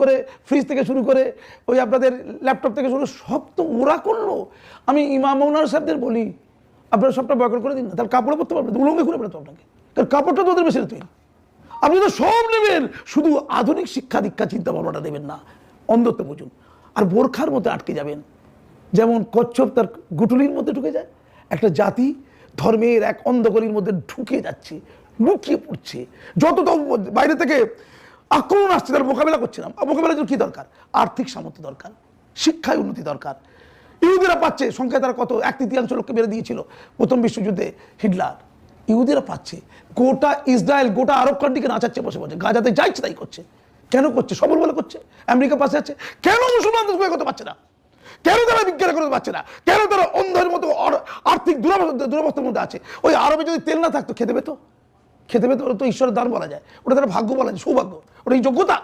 করে ফ্রিজ থেকে শুরু করে ওই আপনাদের ল্যাপটপ থেকে শুরু সব তো ওরা করলো। আমি ইমাম মৌলানা সাহেবদের বলি আপনারা সবটা বয়কট করে দিন না, তাহলে কাপড় পরতে পারবেন, উলঙ্গে ঘুরে বেড়াতে আপনাকে, কারণ কাপড়টা তো ওদের বেশি তৈরি। আপনি তো সব নেবেন, শুধু আধুনিক শিক্ষা দীক্ষা চিন্তা ভাবনাটা নেবেন না, অন্ধত্ব বুঝুন। আর বোরখার মধ্যে আটকে যাবেন, যেমন কচ্ছপ তার গুটুলির মধ্যে ঢুকে যায়, একটা জাতি ধর্মের এক অন্ধকারের মধ্যে ঢুকে যাচ্ছে, লুকিয়ে পড়ছে। যত বাইরে থেকে আক্রমণ আসছে তার মোকাবেলা করছে না। মোকাবেলার জন্য কী দরকার? আর্থিক সামর্থ্য দরকার, শিক্ষায় উন্নতি দরকার। ইহুদিরা পাচ্ছে, সংখ্যায় তারা কত 1/3 লোককে মেরে দিয়েছিল প্রথম বিশ্বযুদ্ধে হিটলার। ইহুদিরা পাচ্ছে, গোটা ইসরায়েল গোটা আরব কান্ট্রিকে নাচাচ্ছে বসে বসে, গাজাতে যা ইচ্ছে তাই করছে। কেন করছে? সবল বলে করছে। আমেরিকা পাশে আছে, কেন মুসলমানদের করতে পারছে না? কেন তারা বিজ্ঞান করতে পারছে না? কেন তারা অন্ধের মতো আর্থিক দুরবস্থার মধ্যে আছে? ওই আরবে যদি তেল না থাকতো খেতে পেতো? খেতে পেতো? ওটা তো ঈশ্বরের দান বলা যায়, ওটা তারা ভাগ্য বলা যায়, সৌভাগ্য, ওটা এই যোগ্যতা।